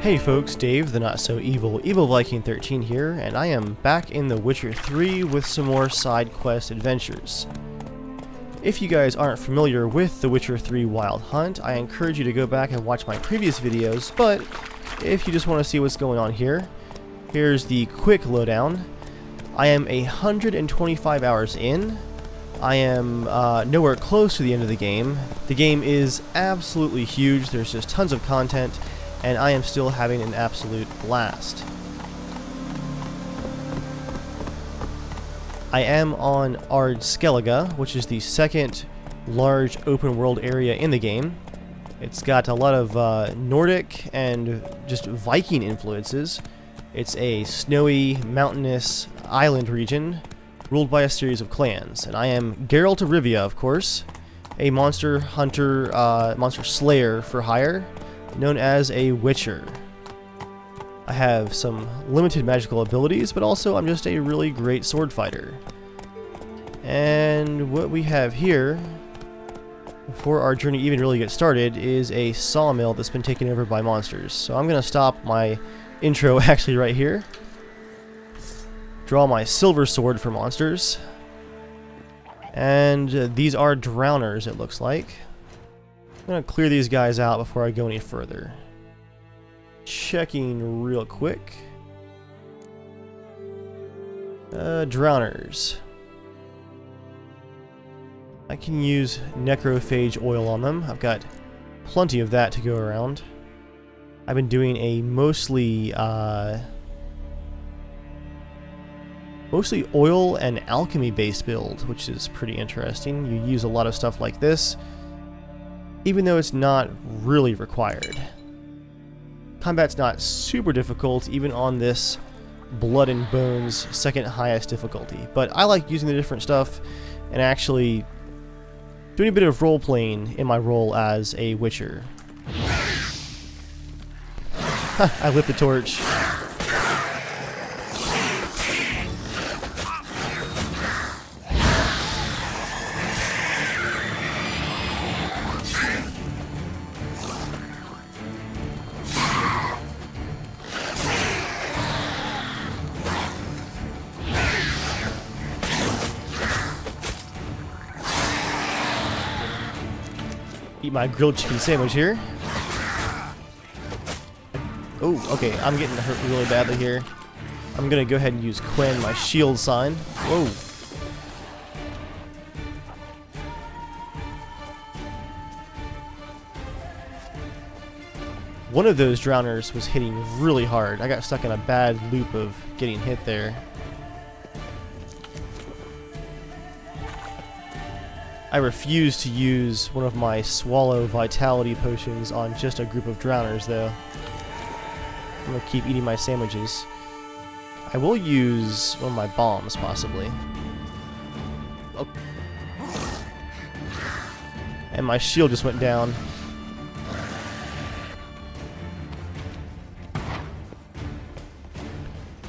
Hey folks, Dave, the not-so-evil Evil Viking 13 here, and I am back in The Witcher 3 with some more side quest adventures. If you guys aren't familiar with The Witcher 3 Wild Hunt, I encourage you to go back and watch my previous videos, but if you just want to see what's going on here, here's the quick lowdown. I am 125 hours in. I am nowhere close to the end of the game. The game is absolutely huge, there's just tons of content, and I am still having an absolute blast. I am on Skellige, which is the second large open world area in the game. It's got a lot of Nordic and just Viking influences. It's a snowy, mountainous island region ruled by a series of clans, and I am Geralt of Rivia, of course, a monster hunter, monster slayer for hire, known as a Witcher. I have some limited magical abilities, but also I'm just a really great sword fighter. And what we have here, before our journey even really gets started, is a sawmill that's been taken over by monsters. So I'm going to stop my intro actually right here. Draw my silver sword for monsters. And these are drowners, it looks like. I'm going to clear these guys out before I go any further. Checking real quick. Drowners. I can use necrophage oil on them. I've got plenty of that to go around. I've been doing a mostly oil and alchemy based build, which is pretty interesting. You use a lot of stuff like this, even though it's not really required. Combat's not super difficult, even on this Blood and Bones second highest difficulty, but I like using the different stuff and actually doing a bit of role-playing in my role as a Witcher. I lit the torch. Eat my grilled chicken sandwich here. Oh, okay, I'm getting hurt really badly here. I'm gonna go ahead and use Quen, my shield sign. Whoa. One of those drowners was hitting really hard. I got stuck in a bad loop of getting hit there. I refuse to use one of my swallow vitality potions on just a group of drowners, though. I'm gonna keep eating my sandwiches. I will use one of my bombs, possibly. Oh. And my shield just went down.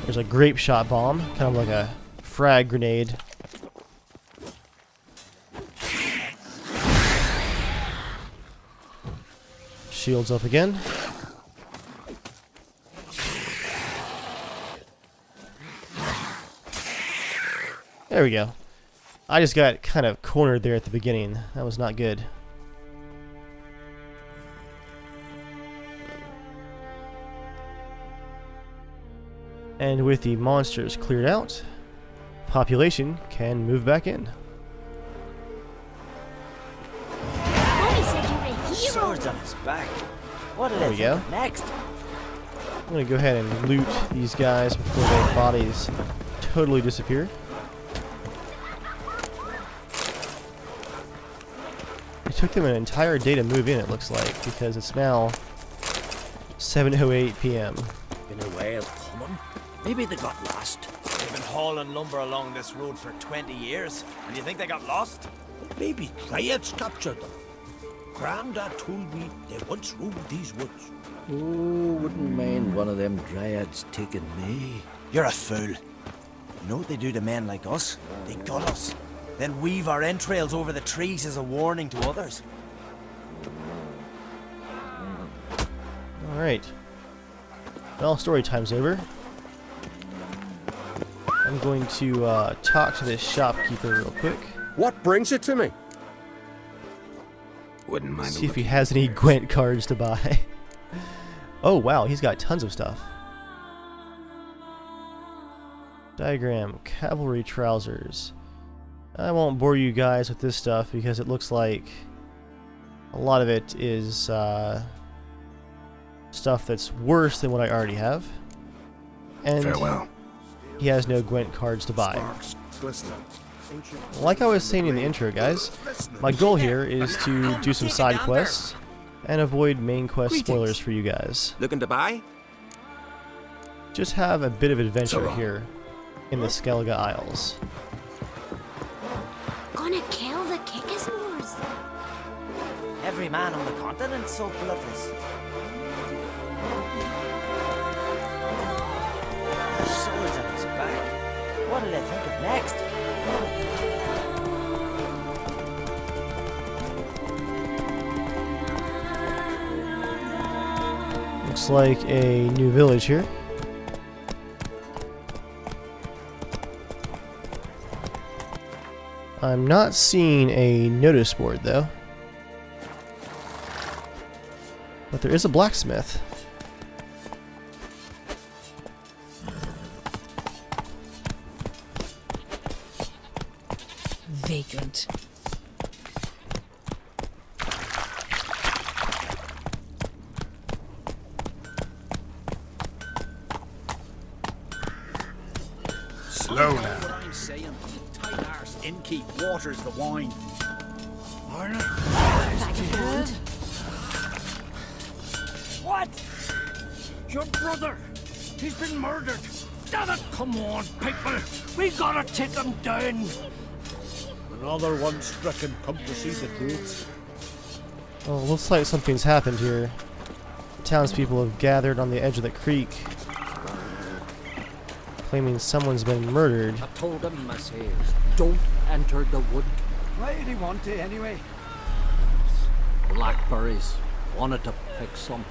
There's a grape shot bomb, kind of like a frag grenade. Shields up again. There we go. I just got kind of cornered there at the beginning. That was not good. And with the monsters cleared out, population can move back in. Swords on his back. What did there we go. Next? I'm gonna go ahead and loot these guys before their bodies totally disappear. It took them an entire day to move in, it looks like, because it's now 7:08 p.m. Been a while coming. Maybe they got lost. They've been hauling lumber along this road for 20 years, and you think they got lost? Maybe Dryads captured them. Grandad told me they once roamed these woods. Oh, wouldn't mind one of them Dryads taking me. You're a fool. You know what they do to men like us? They gut us. Then weave our entrails over the trees as a warning to others. Alright. Well, story time's over. I'm going to talk to this shopkeeper real quick. What brings it to me? Wouldn't mind See if he has any Gwent cards to buy. Oh wow, he's got tons of stuff. Diagram, cavalry trousers. I won't bore you guys with this stuff because it looks like a lot of it is stuff that's worse than what I already have. And farewell. he has no Gwent cards to buy. Like I was saying in the intro, guys, my goal here is to do some side quests and avoid main quest spoilers for you guys. Looking to buy? Just have a bit of adventure here in the Skellige Isles. Gonna kill the Kickasmores. Every man on the continent's so bloodless. There's swords on his back. What did I think of next? Looks like a new village here. I'm not seeing a notice board though. But there is a blacksmith. Vagrant. Slow now. What I'm saying, tight arse, innkeep, waters the wine. Arnold? Vagabond. What? Your brother! He's been murdered! Damn it! Come on, people! We gotta take him down! Another one stricken, come to see the goods. Oh, looks like something's happened here. Townspeople have gathered on the edge of the creek, claiming someone's been murdered. I told him, I says, don't enter the wood. Why did he want to, anyway? Blackberries. Wanted to pick some.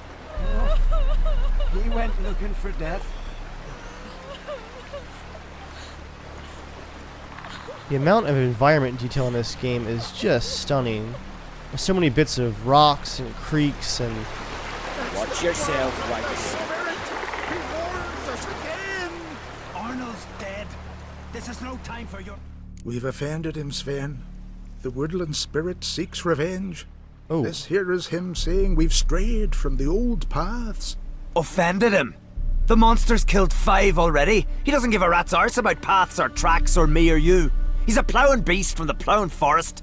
He went looking for death. The amount of environment detail in this game is just stunning. There's so many bits of rocks and creeks and... Watch yourself, White. He warns us again! Arnold's dead. This is no time for your... We've offended him, Sven. The woodland spirit seeks revenge. Oh, This here is him saying we've strayed from the old paths. Offended him? The monster's killed 5 already. He doesn't give a rat's arse about paths or tracks or me or you. He's a ploughing beast from the ploughing forest.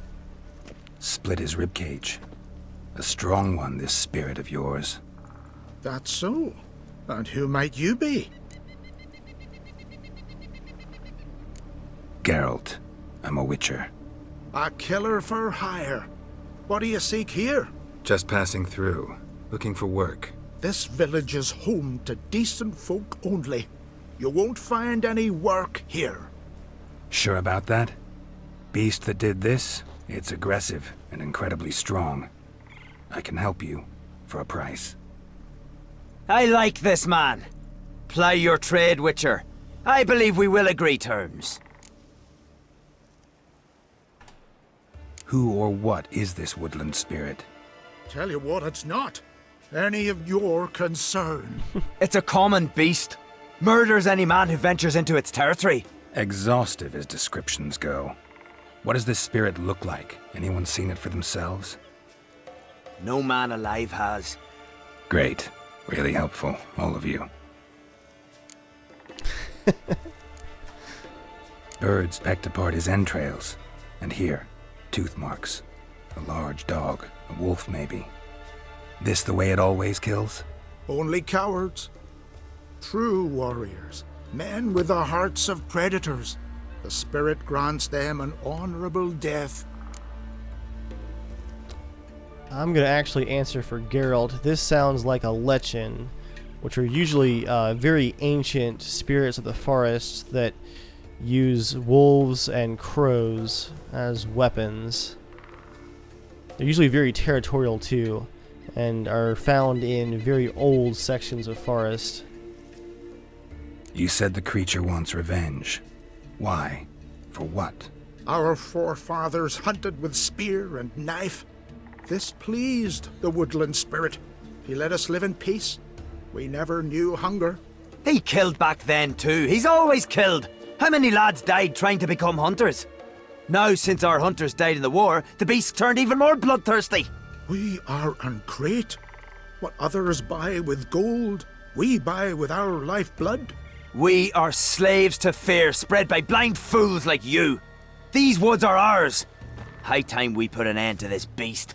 Split his ribcage. A strong one, this spirit of yours. That's so. And who might you be? Geralt. I'm a witcher. A killer for hire. What do you seek here? Just passing through. Looking for work. This village is home to decent folk only. You won't find any work here. Sure about that? Beast that did this? It's aggressive and incredibly strong. I can help you. For a price. I like this man. Ply your trade, Witcher. I believe we will agree terms. Who or what is this woodland spirit? Tell you what, it's not any of your concern. It's a common beast. Murders any man who ventures into its territory. Exhaustive as descriptions go. What does this spirit look like? Anyone seen it for themselves? No man alive has. Great. Really helpful, all of you. Birds pecked apart his entrails. And here, tooth marks. A large dog, a wolf maybe. This the way it always kills? Only cowards. True warriors. Men with the hearts of predators. The spirit grants them an honorable death. I'm going to actually answer for Geralt. This sounds like a lichen, which are usually very ancient spirits of the forest that use wolves and crows as weapons. They're usually very territorial too, and are found in very old sections of forest. You said the creature wants revenge. Why? For what? Our forefathers hunted with spear and knife. This pleased the woodland spirit. He let us live in peace. We never knew hunger. He killed back then too. He's always killed. How many lads died trying to become hunters? Now, since our hunters died in the war, the beast turned even more bloodthirsty. We are uncreate. What others buy with gold, we buy with our lifeblood. We are slaves to fear spread by blind fools like you. These woods are ours. High time we put an end to this beast.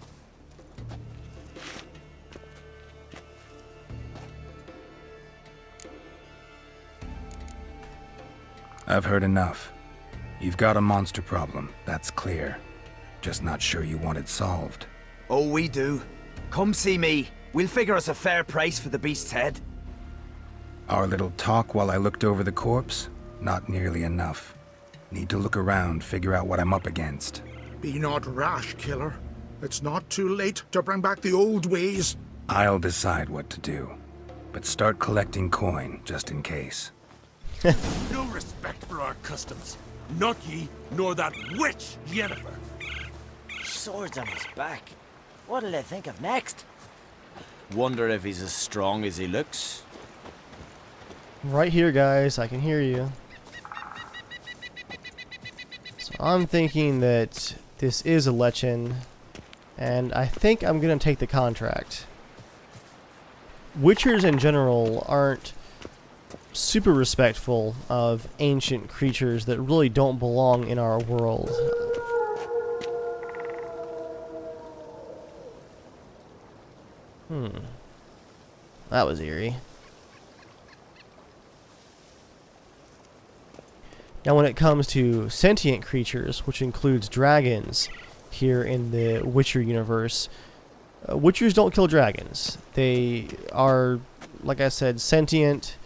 I've heard enough. You've got a monster problem, that's clear. Just not sure you want it solved. Oh, we do. Come see me. We'll figure us a fair price for the beast's head. Our little talk while I looked over the corpse? Not nearly enough. Need to look around, figure out what I'm up against. Be not rash, killer. It's not too late to bring back the old ways. I'll decide what to do. But start collecting coin, just in case. No respect for our customs. Not ye, nor that witch, Yennefer. Swords on his back. What'll they think of next? Wonder if he's as strong as he looks. Right here, guys. I can hear you. So I'm thinking that this is a Lichen, and I think I'm going to take the contract. Witchers in general aren't super respectful of ancient creatures that really don't belong in our world. That was eerie. Now when it comes to sentient creatures, which includes dragons here in the Witcher universe, Witchers don't kill dragons. They are, like I said, sentient,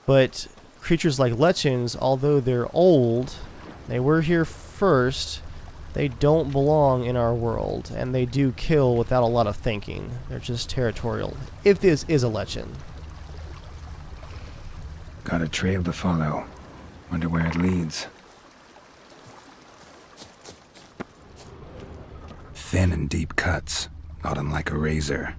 but creatures like Lichens, although they're old, they were here first, they don't belong in our world, and they do kill without a lot of thinking. They're just territorial, if this is a Lichen. Got a trail to follow. Wonder where it leads. Thin and deep cuts, not unlike a razor.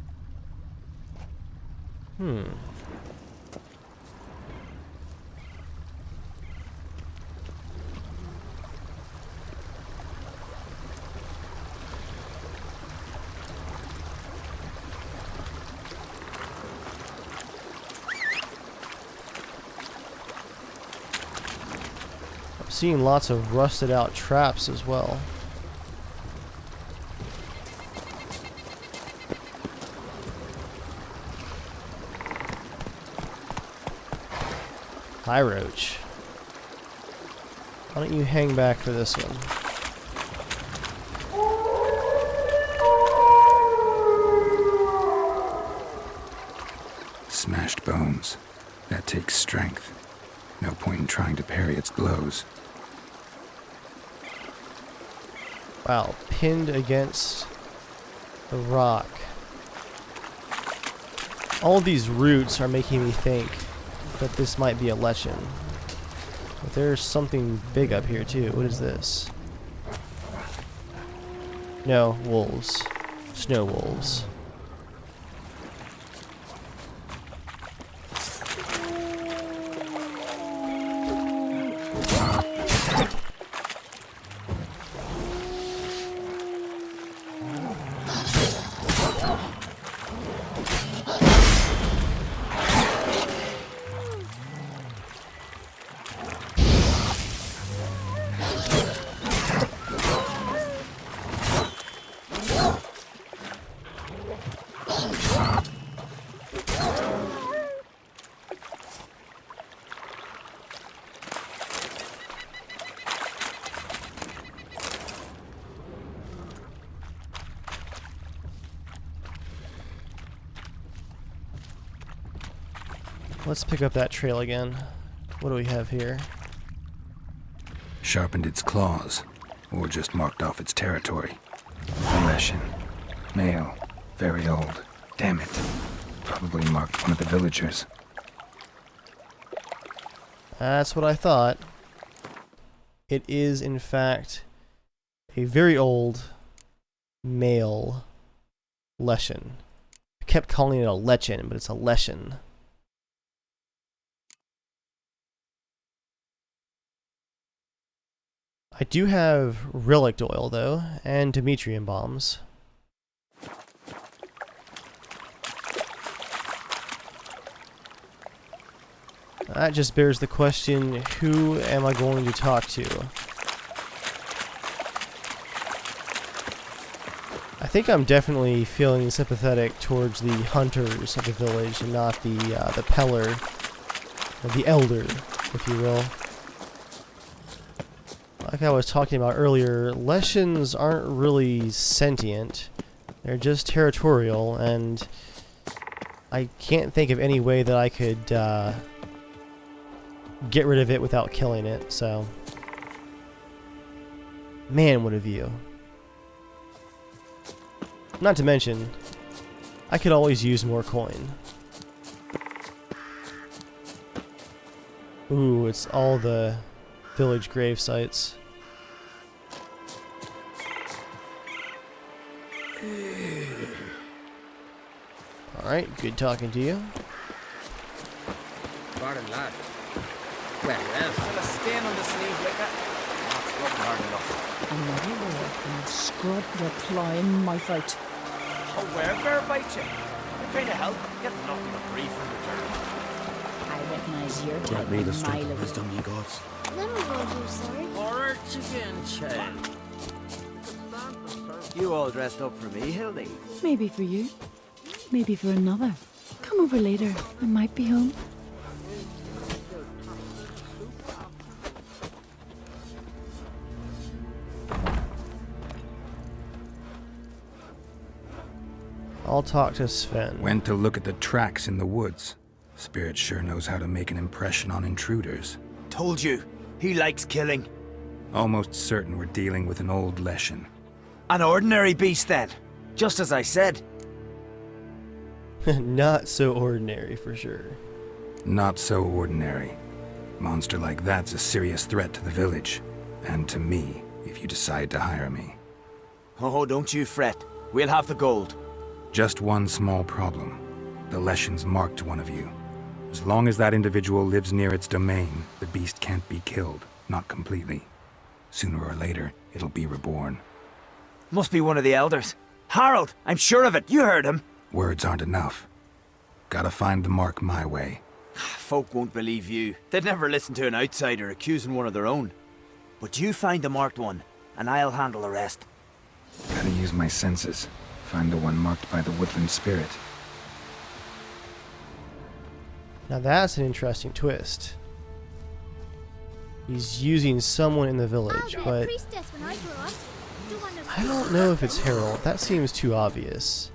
Seeing lots of rusted out traps as well. Hi, Roach. Why don't you hang back for this one? Smashed bones. That takes strength. No point in trying to parry its blows. Wow, pinned against the rock. All of these roots are making me think that this might be a Lichen. But there's something big up here too. What is this? No, wolves. Snow wolves. Let's pick up that trail again. What do we have here? Sharpened its claws, or just marked off its territory. Immersion. Male. Very old. Damn it. Probably marked one of the villagers. That's what I thought. It is, in fact, a very old male leshen. I kept calling it a lechin, but it's a leshen. I do have relic oil, though, and Demetrian bombs. That just bears the question, who am I going to talk to? I think I'm definitely feeling sympathetic towards the hunters of the village and not the peller, or the elder, if you will. Like I was talking about earlier, Leshens aren't really sentient. They're just territorial, and I can't think of any way that I could get rid of it without killing it, so... Man, what a view. Not to mention, I could always use more coin. Ooh, it's all the village grave sites. Alright, good talking to you. Pardon, lad. Well, Still a stain on the sleeve like that? That's rubbing hard enough. Another way and scrub your clawing mouth out. Oh, where bear bite you? I'm trying to help. Get nothing but grief in return. I recognize your Grant type me a the strength mile of away. wisdom, ye gods. Let me go do, sorry. Alright again, child. You all dressed up for me, Hildy? Maybe for you. Maybe for another. Come over later. I might be home. I'll talk to Sven. Went to look at the tracks in the woods. Spirit sure knows how to make an impression on intruders. Told you, he likes killing. Almost certain we're dealing with an old leshen. An ordinary beast then, just as I said. Not so ordinary, for sure. Not so ordinary. Monster like that's a serious threat to the village. And to me, if you decide to hire me. Oh, don't you fret. We'll have the gold. Just one small problem. The Leshen's marked one of you. As long as that individual lives near its domain, the beast can't be killed. Not completely. Sooner or later, it'll be reborn. Must be one of the elders. Harold, I'm sure of it. You heard him. Words aren't enough. Gotta find the mark my way. Folk won't believe you. They'd never listen to an outsider accusing one of their own. But you find the marked one, and I'll handle the rest. Gotta use my senses. Find the one marked by the woodland spirit. Now that's an interesting twist. He's using someone in the village, but I don't know if it's Harold. That seems too obvious.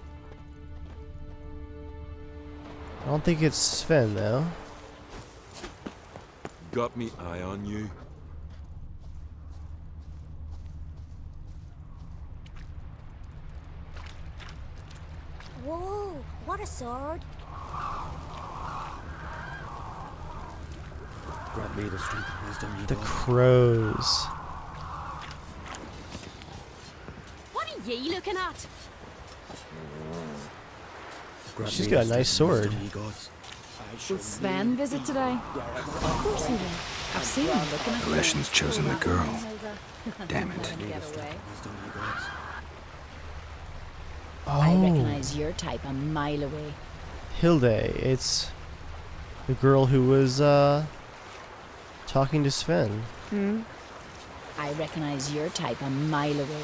I don't think it's Sven, though. Got me eye on you. Whoa, what a sword. Grant me the strength of wisdom, ye The gods. crows. What are ye looking at? Grant She's me got a the nice strength of sword. wisdom, ye gods. Will Sven visit today? Of course he will. I've seen him looking at The Leshen's chosen the girl. Damn it. Get away. Wisdom, ye gods. I Oh, recognize your type a mile away. Hilde. It's the girl who was talking to Sven. I recognize your type a mile away.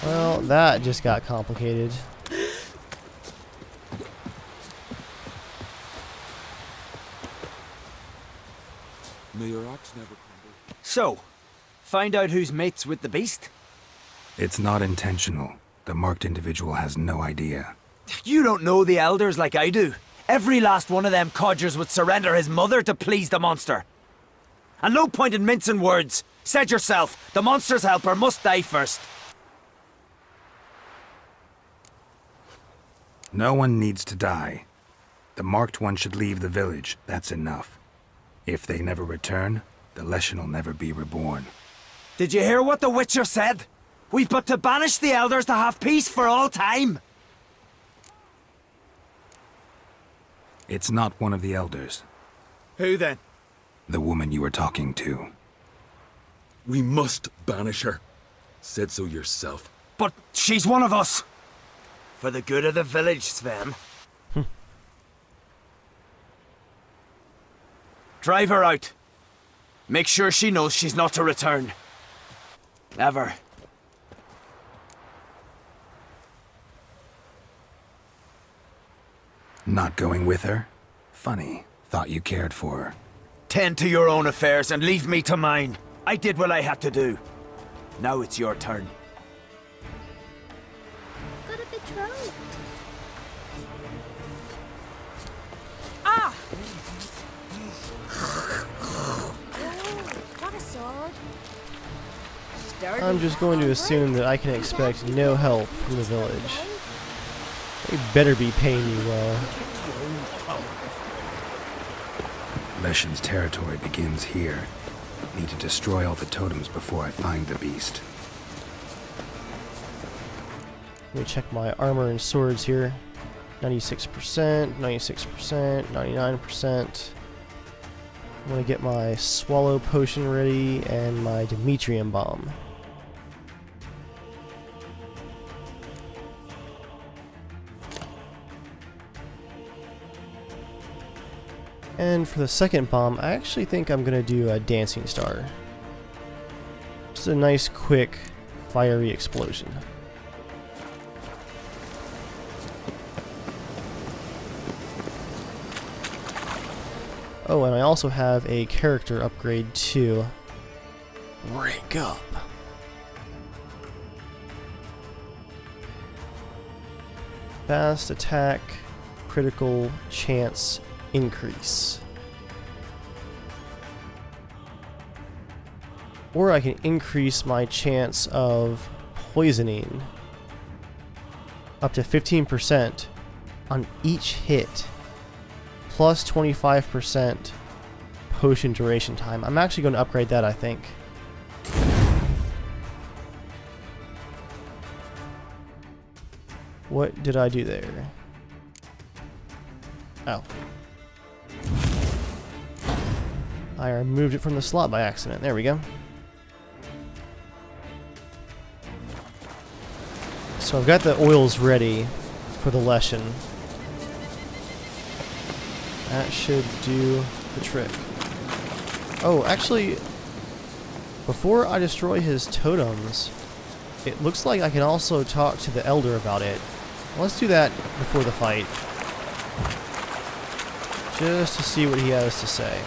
Well, that just got complicated. May your axe never crumble. So, find out who's mates with the beast? It's not intentional. The marked individual has no idea. You don't know the elders like I do. Every last one of them codgers would surrender his mother to please the monster. And no point in mincing words. Said yourself, the monster's helper must die first. No one needs to die. The marked one should leave the village. That's enough. If they never return, the Leshen will never be reborn. Did you hear what the Witcher said? We've but to banish the elders to have peace for all time. It's not one of the elders. Who then? The woman you were talking to. We must banish her. Said so yourself. But she's one of us. For the good of the village, Sven. Drive her out. Make sure she knows she's not to return. Ever. Not going with her? Funny. Thought you cared for her. Tend to your own affairs and leave me to mine. I did what I had to do. Now it's your turn. Got a betrothed. Ah! Got a sword. I'm just going to assume that I can expect no help from the village. They better be paying you well. Leshen's territory begins here. Need to destroy all the totems before I find the beast. Let me check my armor and swords here. 96%, 96%, 99%. I'm going to get my swallow potion ready and my Demetrium bomb. And for the second bomb, I actually think I'm going to do a dancing star. Just a nice, quick, fiery explosion. Oh, and I also have a character upgrade too. Rank up. Fast attack, critical chance increase. Or I can increase my chance of poisoning up to 15% on each hit, plus 25% potion duration time. I'm actually going to upgrade that, I think. What did I do there? Oh. I removed it from the slot by accident. There we go. So I've got the oils ready for the Leshen. That should do the trick. Oh, actually, before I destroy his totems, it looks like I can also talk to the Elder about it. Let's do that before the fight. Just to see what he has to say.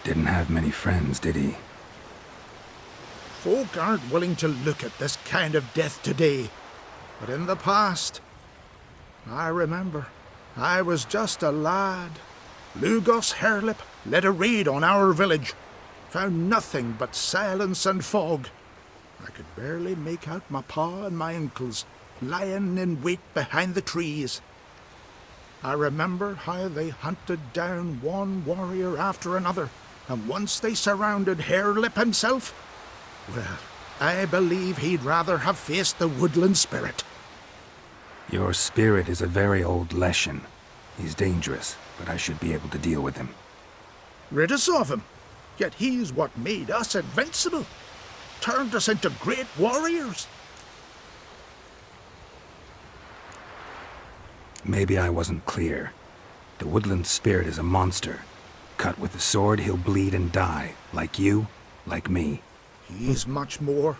Didn't have many friends, did he? Folk aren't willing to look at this kind of death today. But in the past, I remember, I was just a lad. Lugos Herlip led a raid on our village. Found nothing but silence and fog. I could barely make out my pa and my uncles lying in wait behind the trees. I remember how they hunted down one warrior after another, and once they surrounded Herlip himself, well, I believe he'd rather have faced the woodland spirit. Your spirit is a very old Leshen. He's dangerous, but I should be able to deal with him. Rid us of him. Yet he's what made us invincible. Turned us into great warriors. Maybe I wasn't clear. The woodland spirit is a monster. Cut with the sword, he'll bleed and die. Like you, like me. He's much more.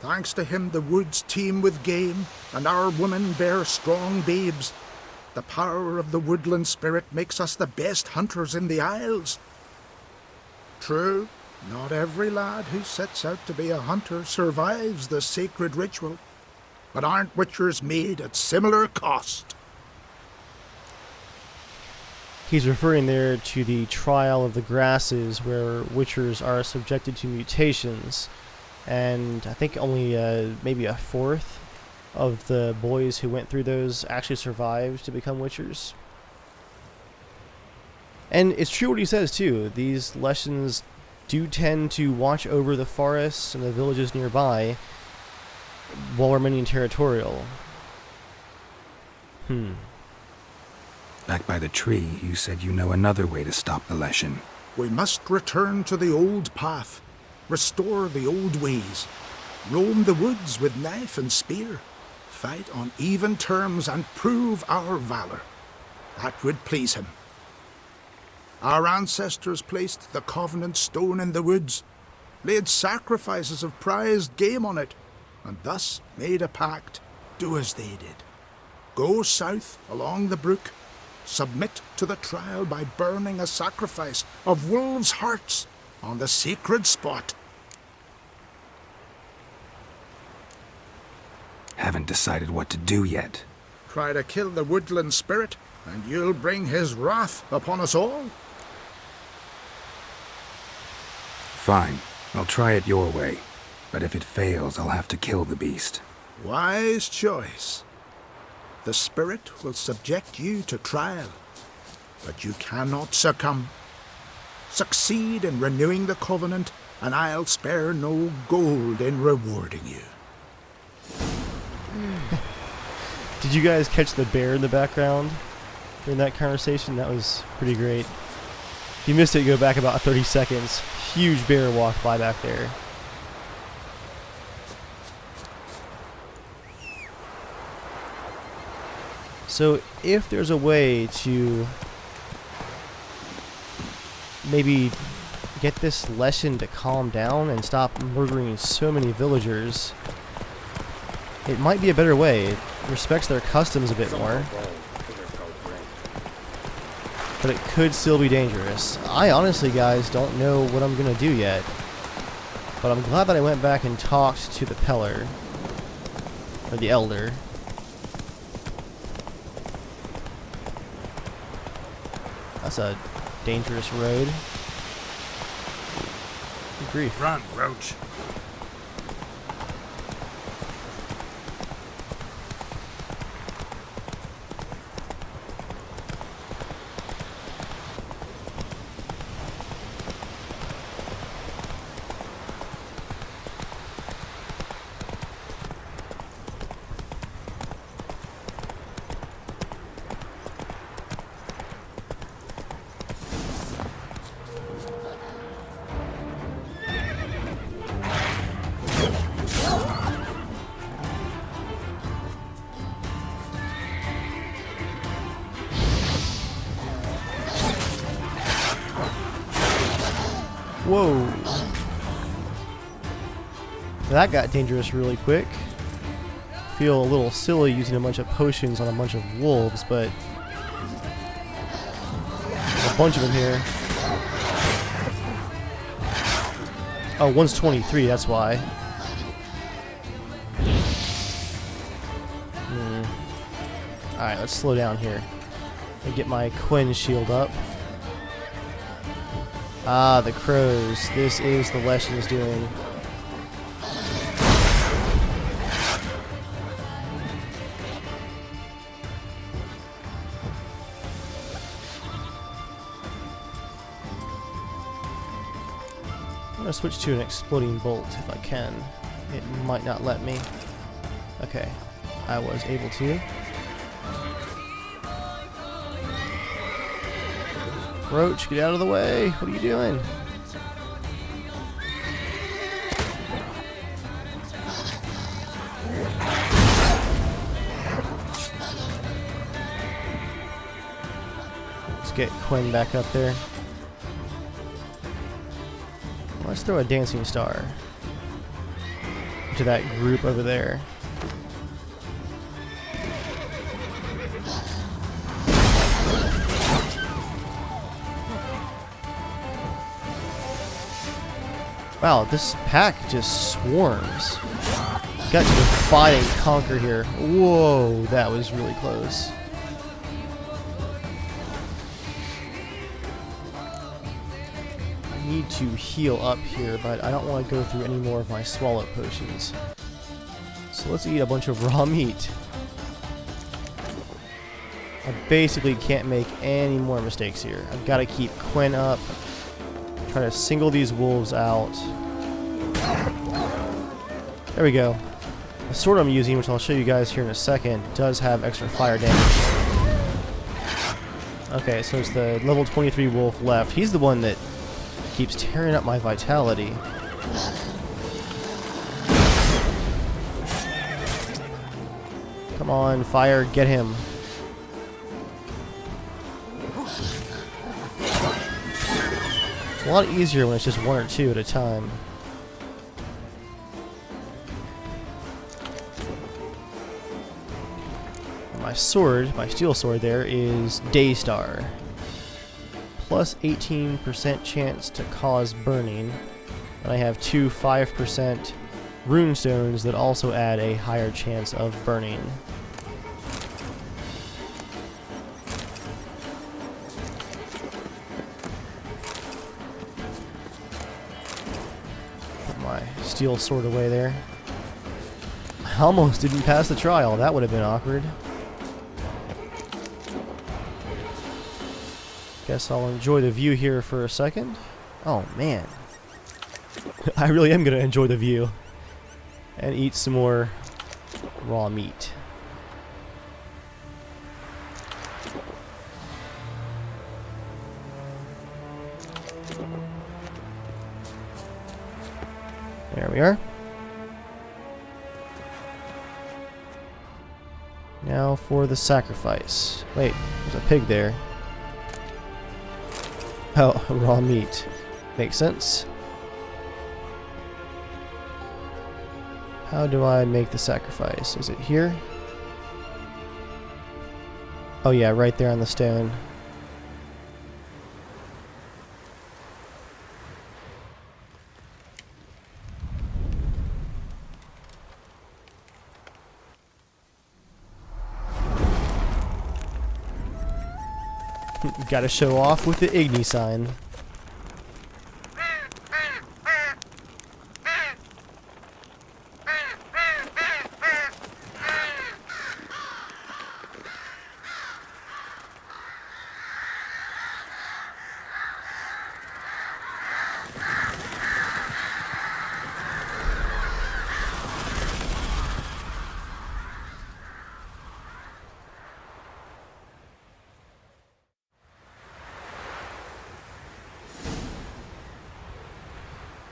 Thanks to him, the woods teem with game, and our women bear strong babes. The power of the woodland spirit makes us the best hunters in the Isles. True, not every lad who sets out to be a hunter survives the sacred ritual, but aren't witchers made at similar cost? He's referring there to the trial of the grasses, where witchers are subjected to mutations and I think only maybe a fourth of the boys who went through those actually survived to become Witchers. And it's true what he says too. These Leshens do tend to watch over the forests and the villages nearby while remaining territorial. Back by the tree, you said you know another way to stop the Leshen. We must return to the old path, restore the old ways, roam the woods with knife and spear, fight on even terms and prove our valor. That would please him. Our ancestors placed the Covenant stone in the woods, laid sacrifices of prized game on it, and thus made a pact. Do as they did. Go south along the brook, submit to the trial by burning a sacrifice of wolves' hearts on the sacred spot. Haven't decided what to do yet. Try to kill the woodland spirit, and you'll bring his wrath upon us all. Fine, I'll try it your way. But if it fails, I'll have to kill the beast. Wise choice. The spirit will subject you to trial, but you cannot succumb. Succeed in renewing the Covenant, and I'll spare no gold in rewarding you. Did you guys catch the bear in the background during that conversation? That was pretty great. If you missed it, go back about 30 seconds. Huge bear walked by back there. So if there's a way to maybe get this Leshen to calm down and stop murdering so many villagers, it might be a better way. It respects their customs a bit more. But it could still be dangerous. I honestly, guys, don't know what I'm going to do yet. But I'm glad that I went back and talked to the Peller. Or the Elder. That's a dangerous road. Good grief. Run, Roach. Whoa. That got dangerous really quick. Feel a little silly using a bunch of potions on a bunch of wolves, but there's a bunch of them here. Oh, one's 23, that's why. Alright, let's slow down here. Let me get my Quinn shield up. Ah, the crows. This is the Leshen's doing. I'm going to switch to an exploding bolt if I can. It might not let me. Okay, I was able to. Roach, get out of the way. What are you doing? Let's get Quinn back up there. Let's throw a dancing star to that group over there. Wow, this pack just swarms. Got to defy and conquer here. Whoa, that was really close. I need need to heal up here, but I don't want to go through any more of my swallow potions. So let's eat a bunch of raw meat. I basically can't make any more mistakes here. I've got to keep Quinn up, try to single these wolves out. There we go. The sword I'm using, which I'll show you guys here in a second, does have extra fire damage. Okay, so it's the level 23 wolf left. He's the one that keeps tearing up my vitality. Come on, fire, get him. It's a lot easier when it's just one or two at a time. My sword, my steel sword there, is Daystar. Plus 18% chance to cause burning. And I have two 5% runestones that also add a higher chance of burning. Put my steel sword away there. I almost didn't pass the trial. That would have been awkward. Guess I'll enjoy the view here for a second. Oh man. I really am going to enjoy the view. And eat some more raw meat. There we are. Now for the sacrifice. Wait, there's a pig there. Oh, raw meat. Makes sense. How do I make the sacrifice? Is it here? Oh yeah, right there on the stone. Gotta show off with the Igni sign.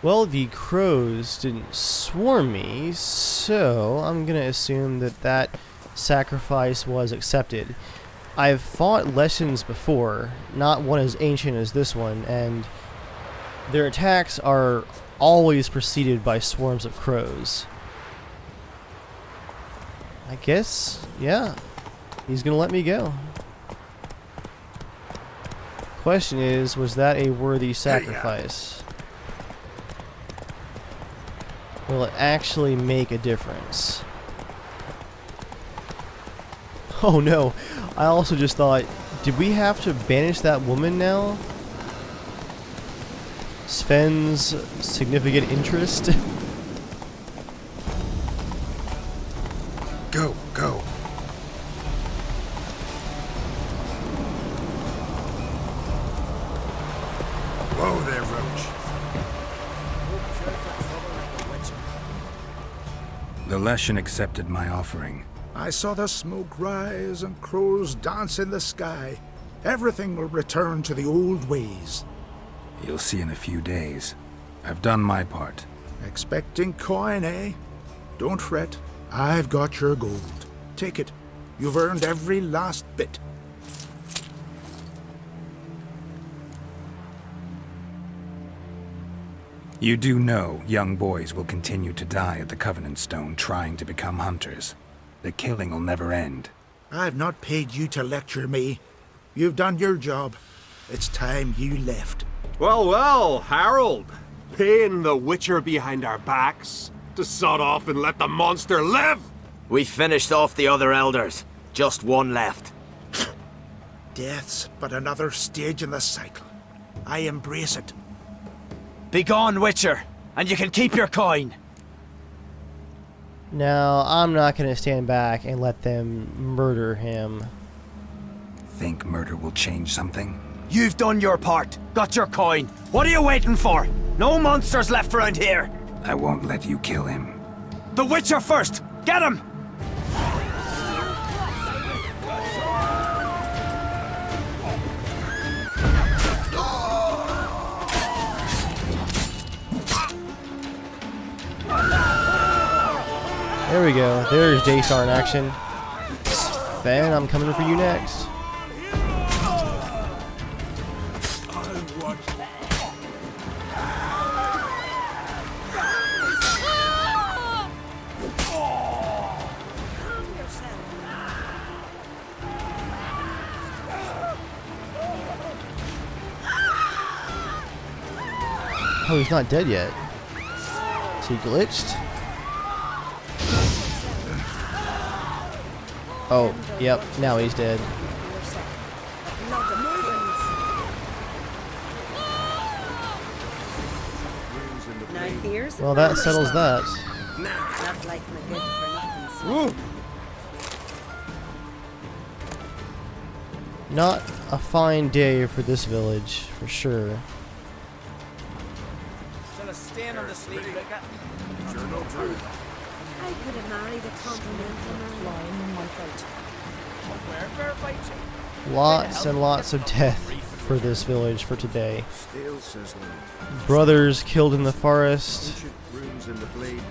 Well, the crows didn't swarm me, so I'm gonna assume that that sacrifice was accepted. I've fought Lessons before, not one as ancient as this one, and their attacks are always preceded by swarms of crows. I guess, yeah, he's gonna let me go. Question is, was that a worthy sacrifice? Will it actually make a difference? Oh no, I also just thought, did we have to banish that woman now? Sven's significant interest? Go, go. Whoa there, Roach. The Leshen accepted my offering. I saw the smoke rise and crows dance in the sky. Everything will return to the old ways. You'll see in a few days. I've done my part. Expecting coin, eh? Don't fret. I've got your gold. Take it. You've earned every last bit. You do know young boys will continue to die at the Covenant Stone trying to become hunters. The killing will never end. I've not paid you to lecture me. You've done your job. It's time you left. Well, well, Harold. Paying the Witcher behind our backs to sod off and let the monster live? We finished off the other elders. Just one left. Death's but another stage in the cycle. I embrace it. Be gone, Witcher, and you can keep your coin. Now, I'm not going to stand back and let them murder him. Think murder will change something? You've done your part. Got your coin. What are you waiting for? No monsters left around here. I won't let you kill him. The Witcher first! Get him! There we go. There's Daystar in action. Sven, I'm coming for you next. Oh, he's not dead yet. Is he glitched? Oh, yep, now he's dead. Well, that settles that. Not a fine day for this village, for sure. Still a stain on the sleeve, Becca. Sure no true. I could have married a continental man. In my fight. Where fighting? Lots and lots of death for this village for today. Brothers killed in the forest,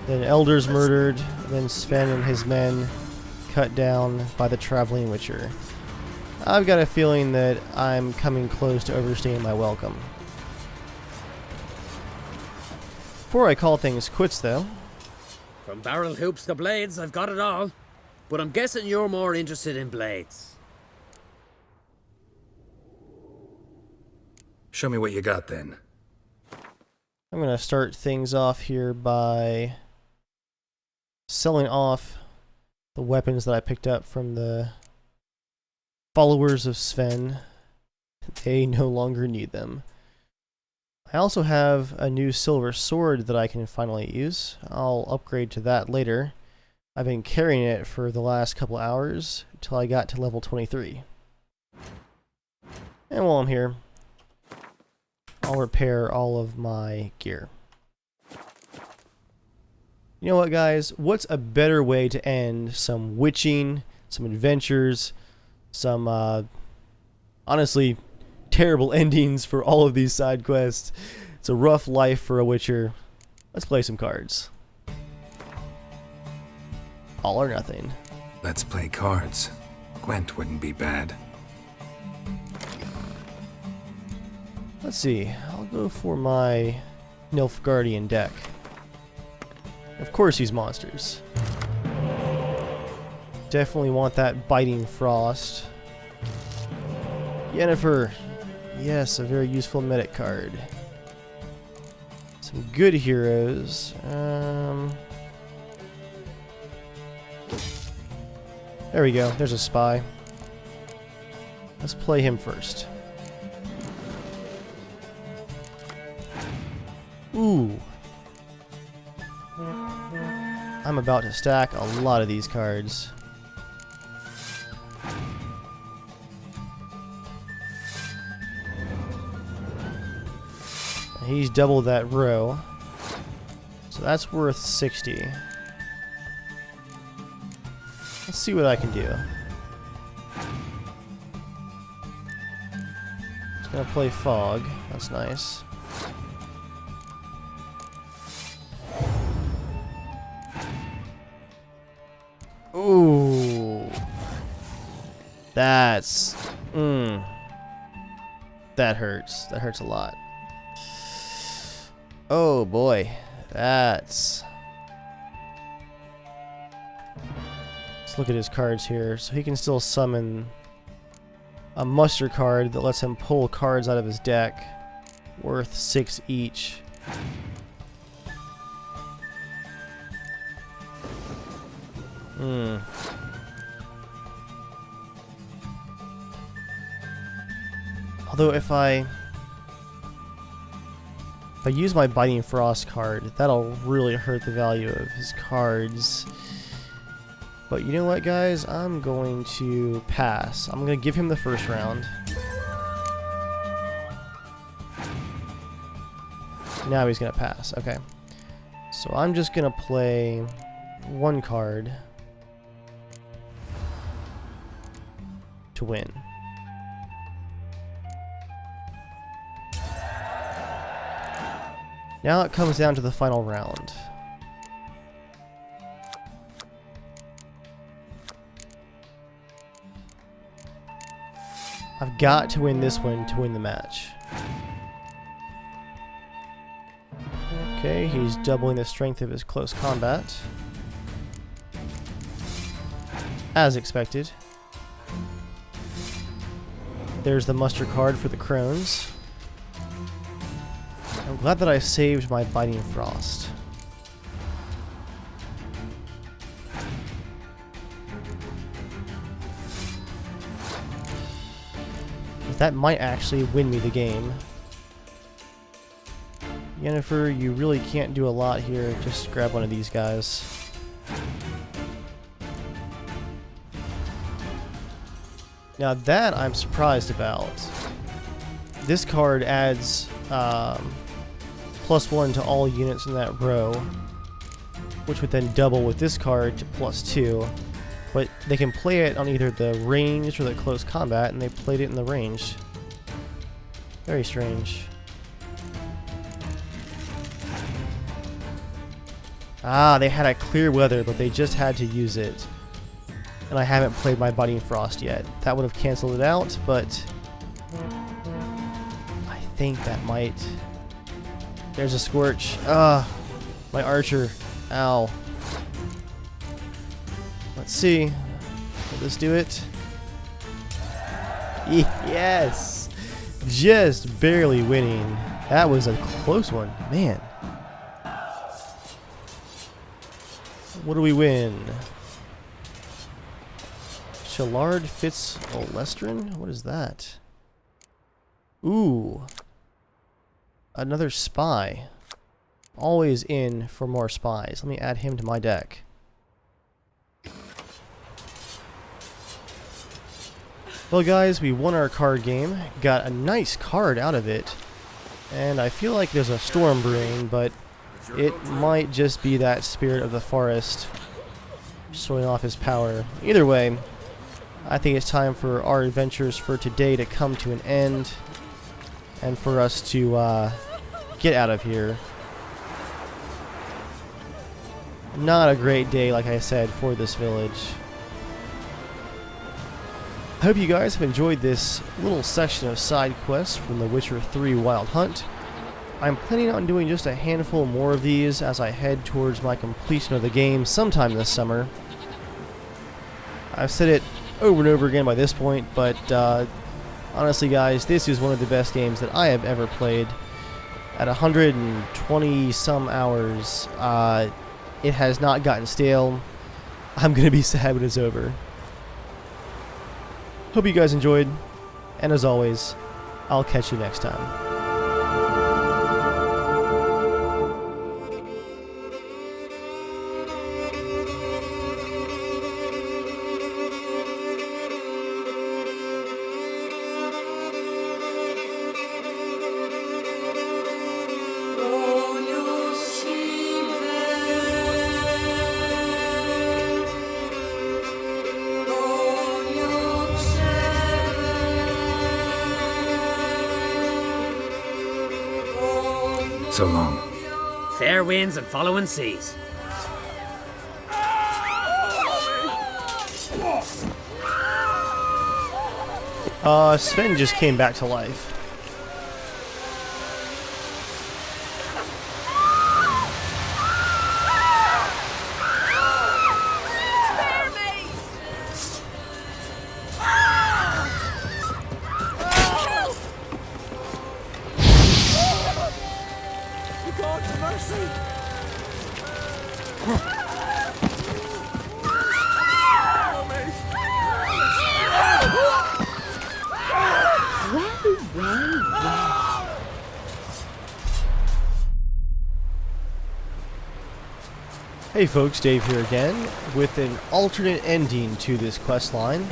then elders murdered, then Sven and his men cut down by the traveling witcher. I've got a feeling that I'm coming close to overstaying my welcome. Before I call things quits though, from barrel hoops to blades, I've got it all. But I'm guessing you're more interested in blades. Show me what you got then. I'm going to start things off here by selling off the weapons that I picked up from the followers of Sven. They no longer need them. I also have a new silver sword that I can finally use. I'll upgrade to that later. I've been carrying it for the last couple hours until I got to level 23. And while I'm here, I'll repair all of my gear. You know what, guys? What's a better way to end some witching, some adventures, some, honestly, terrible endings for all of these side quests. It's a rough life for a witcher. Let's play some cards. All or nothing. Let's play cards. Gwent wouldn't be bad. Let's see. I'll go for my Nilfgaardian deck. Of course he's monsters. Definitely want that Biting Frost. Yennefer. Yes, a very useful medic card. Some good heroes. There we go. There's a spy. Let's play him first. Ooh. I'm about to stack a lot of these cards. He's double that row. So that's worth 60. Let's see what I can do. Just gonna play Fog. That's nice. Ooh. That's... That hurts. That hurts a lot. Oh boy. That's... Let's look at his cards here. So he can still summon a muster card that lets him pull cards out of his deck worth 6 each. Although if I If I use my Biting Frost card, that'll really hurt the value of his cards. But you know what, guys? I'm going to pass. I'm going to give him the first round. Now he's going to pass. Okay. So I'm just going to play one card to win. Now it comes down to the final round. I've got to win this one to win the match. Okay, he's doubling the strength of his close combat. As expected. There's the muster card for the crones. I'm glad that I saved my Biting Frost. That might actually win me the game. Yennefer, you really can't do a lot here. Just grab one of these guys. Now that I'm surprised about. This card adds +1 to all units in that row, which would then double with this card to +2. But they can play it on either the ranged or the close combat, and they played it in the ranged. Very strange. Ah, they had a clear weather, but they just had to use it. And I haven't played my Biting Frost yet. That would have canceled it out, but I think that might. There's a Scorch. Ah, my Archer. Ow. Let's see. Will this do it? Yes! Just barely winning. That was a close one. Man. What do we win? Chillard Fitz Olestrin? What is that? Ooh. Another spy. Always in for more spies. Let me add him to my deck. Well guys, we won our card game, got a nice card out of it, and I feel like there's a storm brewing, but it might just be that Spirit of the Forest showing off his power. Either way, I think it's time for our adventures for today to come to an end, and for us to get out of here. Not a great day, like I said, for this village. I hope you guys have enjoyed this little section of side quests from The Witcher 3 Wild Hunt. I'm planning on doing just a handful more of these as I head towards my completion of the game sometime this summer. I've said it over and over again by this point, but honestly guys, this is one of the best games that I have ever played. At 120 some hours, it has not gotten stale. I'm going to be sad when it's over. Hope you guys enjoyed, and as always, I'll catch you next time. So long. Fair winds and following seas. Sven just came back to life. Well, Hey folks, Dave here again, with an alternate ending to this quest line.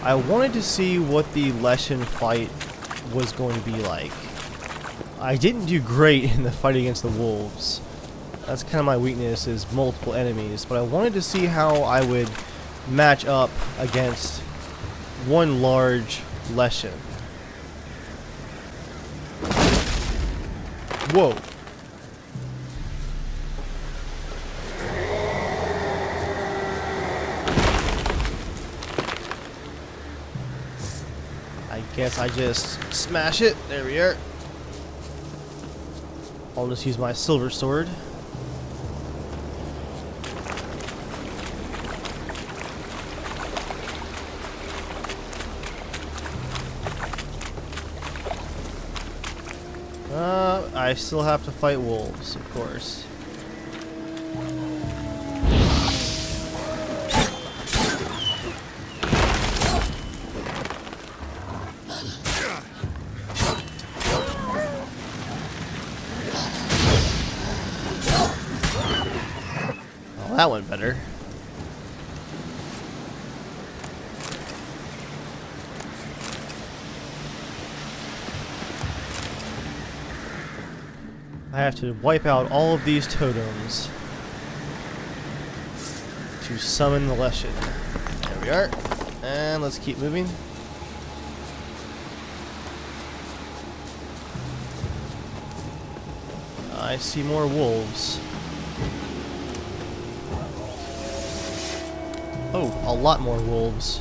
I wanted to see what the Leshen fight was going to be like. I didn't do great in the fight against the wolves. That's kind of my weakness, is multiple enemies, but I wanted to see how I would match up against one large Leshen. Whoa. I guess I just smash it. There we are. I'll just use my silver sword. I still have to fight wolves, of course. Well, that went better. I have to wipe out all of these totems to summon the Leshen. There we are. And let's keep moving. I see more wolves. Oh, a lot more wolves.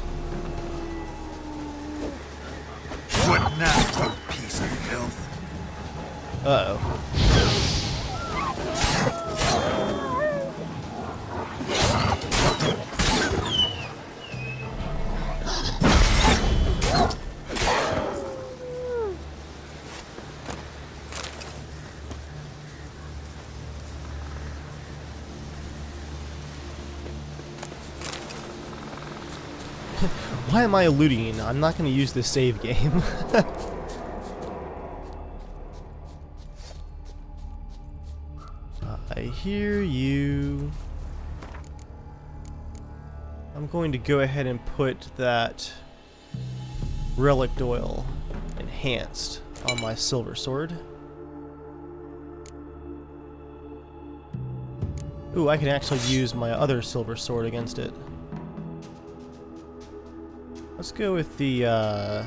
What now, you piece of filth? Uh-oh. Why am I eluding? I'm not going to use this save game. I hear you. I'm going to go ahead and put that relic oil enhanced on my silver sword. Ooh, I can actually use my other silver sword against it. Let's go with the a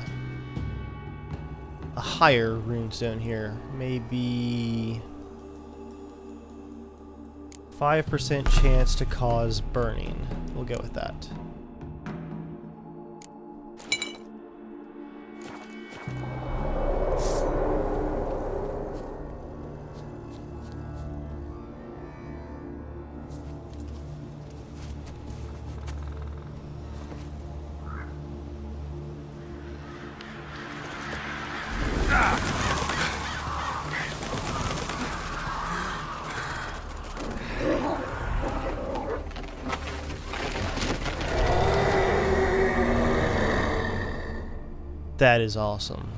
higher runestone here. Maybe 5% chance to cause burning. We'll go with that. That is awesome.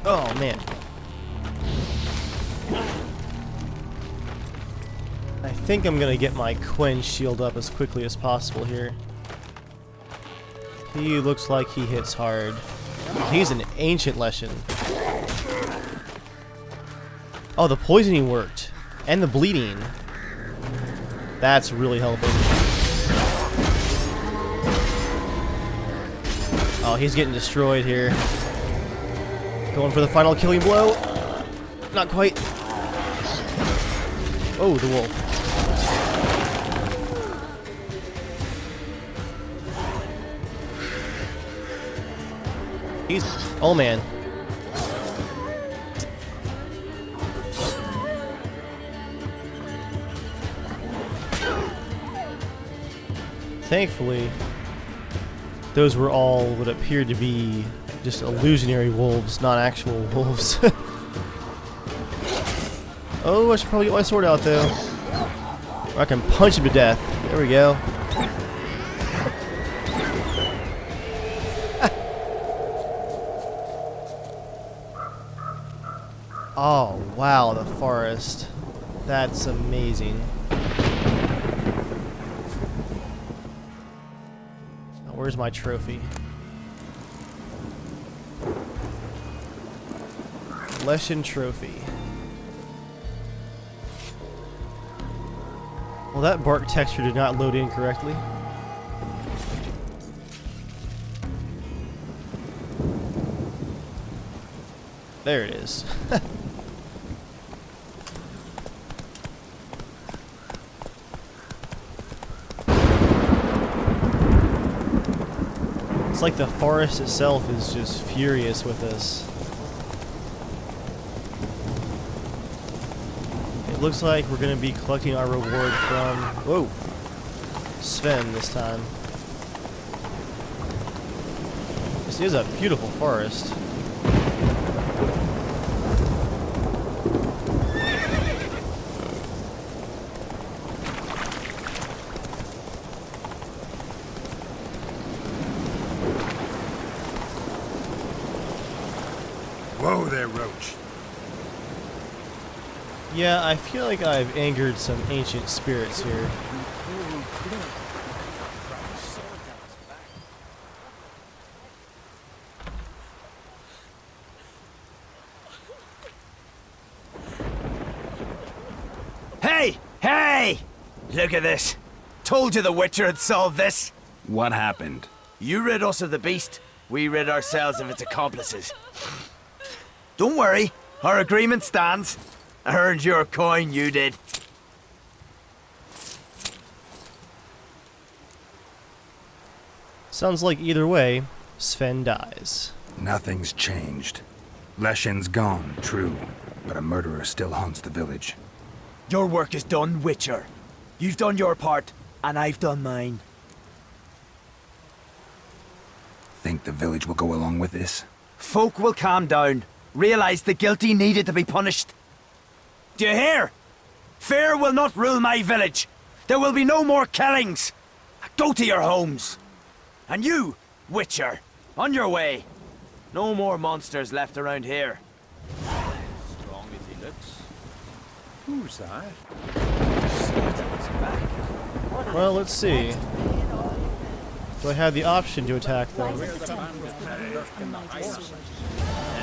Oh man. I think I'm gonna get my Quench shield up as quickly as possible here. He looks like he hits hard. He's an ancient Leshen. Oh, the poisoning worked. And the bleeding. That's really helping. Oh, he's getting destroyed here. Going for the final killing blow. Not quite. Oh, the wolf. Oh man. Thankfully, those were all what appeared to be just illusionary wolves, not actual wolves. Oh, I should probably get my sword out though. Or I can punch him to death. There we go. Oh, wow, the forest. That's amazing. Now, where's my trophy? Leshen trophy. Well, that bark texture did not load in correctly. There it is. It's like the forest itself is just furious with us. It looks like we're going to be collecting our reward from, whoa, Sven this time. This is a beautiful forest. Whoa there, Roach. Yeah, I feel like I've angered some ancient spirits here. Hey! Hey! Look at this. Told you the Witcher had solved this. What happened? You rid us of the beast. We rid ourselves of its accomplices. Don't worry. Our agreement stands. I earned your coin, you did. Sounds like either way, Sven dies. Nothing's changed. Leshen's gone, true, but a murderer still haunts the village. Your work is done, Witcher. You've done your part, and I've done mine. Think the village will go along with this? Folk will calm down, realize the guilty needed to be punished. Do you hear? Fear will not rule my village. There will be no more killings. Go to your homes. And you, Witcher, on your way. No more monsters left around here. Strong as he looks. Who's that? Well, let's see. Do I have the option to attack them?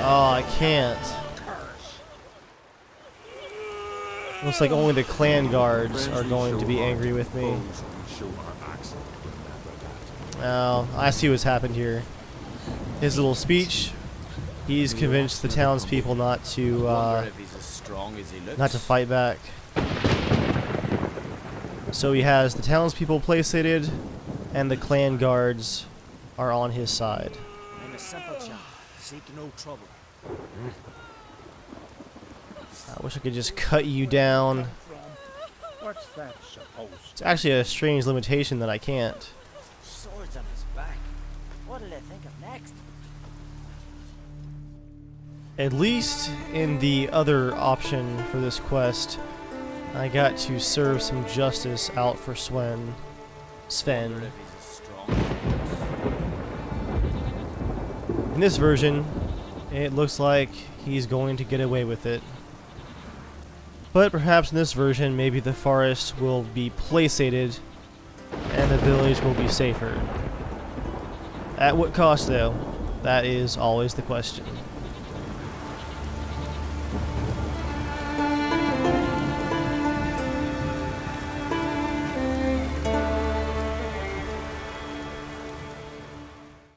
Oh, I can't. Looks like only the clan guards are going to be angry with me. Oh, I see what's happened here. His little speech, he's convinced the townspeople not to fight back. So he has the townspeople placated, and the clan guards are on his side. I'm a simple chap, seek no trouble. I wish I could just cut you down. What's that supposed to? It's actually a strange limitation that I can't. Swords on his back. What'll they think of next? At least in the other option for this quest, I got to serve some justice out for Sven. In this version, it looks like he's going to get away with it. But perhaps in this version, maybe the forest will be placated and the village will be safer. At what cost, though? That is always the question.